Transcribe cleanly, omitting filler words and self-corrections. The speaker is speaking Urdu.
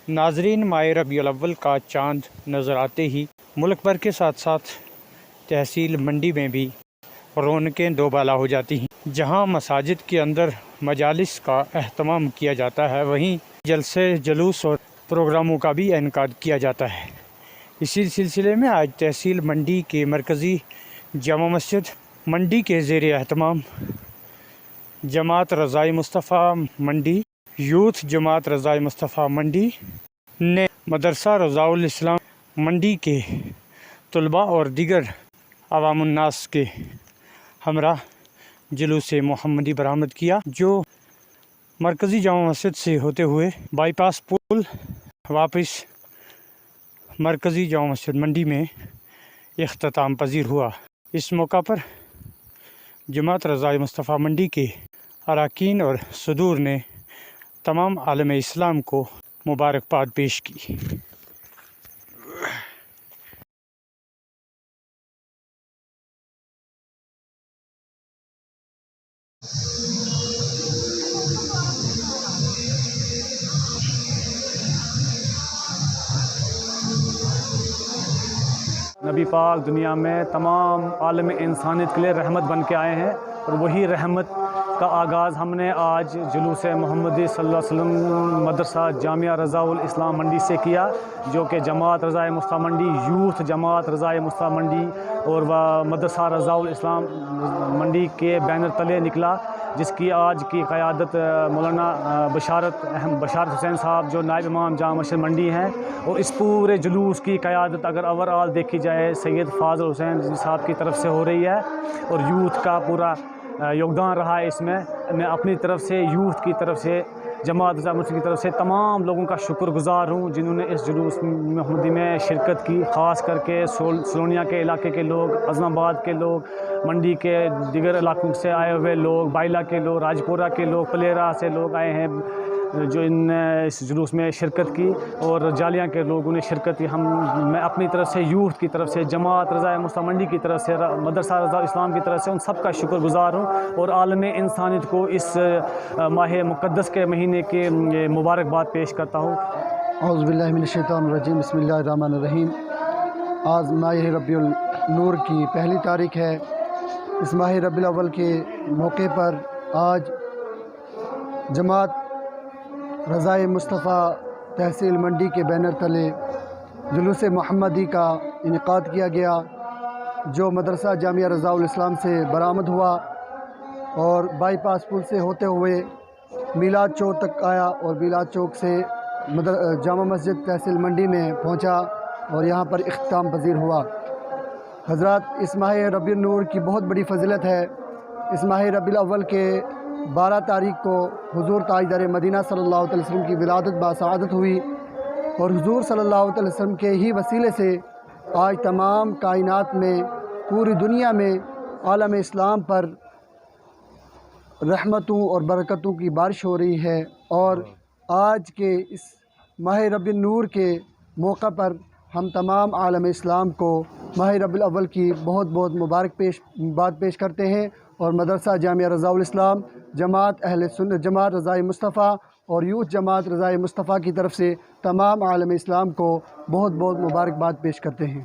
ناظرین، ماہ ربیع الاول کا چاند نظر آتے ہی ملک بھر کے ساتھ ساتھ تحصیل منڈی میں بھی رونقیں دوبالا ہو جاتی ہیں۔ جہاں مساجد کے اندر مجالس کا اہتمام کیا جاتا ہے، وہیں جلسے جلوس اور پروگراموں کا بھی انعقاد کیا جاتا ہے۔ اسی سلسلے میں آج تحصیل منڈی کے مرکزی جامع مسجد منڈی کے زیر اہتمام جماعت رضائے مصطفیٰ منڈی، یوتھ جماعت رضائے مصطفیٰ منڈی نے مدرسہ رضاء الاسلام منڈی کے طلباء اور دیگر عوام الناس کے ہمراہ جلوس محمدی برآمد کیا، جو مرکزی جامع مسجد سے ہوتے ہوئے بائی پاس پل واپس مرکزی جامع مسجد منڈی میں اختتام پذیر ہوا۔ اس موقع پر جماعت رضائے مصطفیٰ منڈی کے اراکین اور صدور نے تمام عالم اسلام کو مبارکباد پیش کی۔ نبی پاک دنیا میں تمام عالم انسانیت کے لیے رحمت بن کے آئے ہیں، اور وہی رحمت کا آغاز ہم نے آج جلوس محمدی صلی اللہ علیہ وسلم مدرسہ جامعہ رضاء الاسلام منڈی سے کیا، جو کہ جماعت رضائے مصطفیٰ منڈی، یوتھ جماعت رضائے مصطفیٰ منڈی اور مدرسہ رضاء الاسلام منڈی کے بینر تلے نکلا، جس کی آج کی قیادت مولانا بشارت حسین صاحب جو نائب امام جامع مسجد منڈی ہیں، اور اس پورے جلوس کی قیادت اگر اوورآل دیکھی جائے سید فاضل حسین صاحب کی طرف سے ہو رہی ہے، اور یوتھ کا پورا یوگدان رہا ہے۔ اس میں اپنی طرف سے، یوتھ کی طرف سے، جماعت رضاء مسجد کی طرف سے تمام لوگوں کا شکر گزار ہوں جنہوں نے اس جلوس محمدی میں شرکت کی، خاص کر کے سلونیا کے علاقے کے لوگ، عظم آباد کے لوگ، منڈی کے دیگر علاقوں سے آئے ہوئے لوگ، بائلہ کے لوگ، راجپورہ کے لوگ، پلیرا سے لوگ آئے ہیں جو اس جلوس میں شرکت کی، اور جالیاں کے لوگوں نے شرکت کی۔ میں اپنی طرف سے، یوتھ کی طرف سے، جماعت رضائے مصطفیٰ منڈی کی طرف سے، مدرسہ رضاء الاسلام کی طرف سے ان سب کا شکر گزار ہوں، اور عالم انسانیت کو اس ماہ مقدس کے مہینے کے مبارکباد پیش کرتا ہوں۔ اعوذ باللہ من الشیطان الرجیم، بسم اللہ الرحمن الرحیم۔ آج ماہ ربیع النور کی پہلی تاریخ ہے۔ اس ماہ ربیع الاول کے موقع پر آج جماعت رضائے مصطفیٰ تحصیل منڈی کے بینر تلے جلوس محمدی کا انعقاد کیا گیا، جو مدرسہ جامعہ رضاء الاسلام سے برآمد ہوا اور بائی پاس پل سے ہوتے ہوئے میلاد چوک تک آیا، اور میلاد چوک سے جامع مسجد تحصیل منڈی میں پہنچا اور یہاں پر اختتام پذیر ہوا۔ حضرات، اس ماہ ربیع النور کی بہت بڑی فضیلت ہے۔ اس ماہ ربیع الاول کے 12 تاریخ کو حضور تاجدار مدینہ صلی اللہ علیہ وسلم کی ولادت باسعادت ہوئی، اور حضور صلی اللہ علیہ وسلم کے ہی وسیلے سے آج تمام کائنات میں، پوری دنیا میں عالم اسلام پر رحمتوں اور برکتوں کی بارش ہو رہی ہے، اور آج کے اس ماہ ربیع النور کے موقع پر ہم تمام عالم اسلام کو ماہ ربیع الاول کی بہت بہت مبارکباد پیش کرتے ہیں، اور مدرسہ جامعہ رضاء الاسلام، جماعت اہل سنت، جماعت رضائے مصطفیٰ اور یوتھ جماعت رضائے مصطفیٰ کی طرف سے تمام عالم اسلام کو بہت بہت مبارکباد پیش کرتے ہیں۔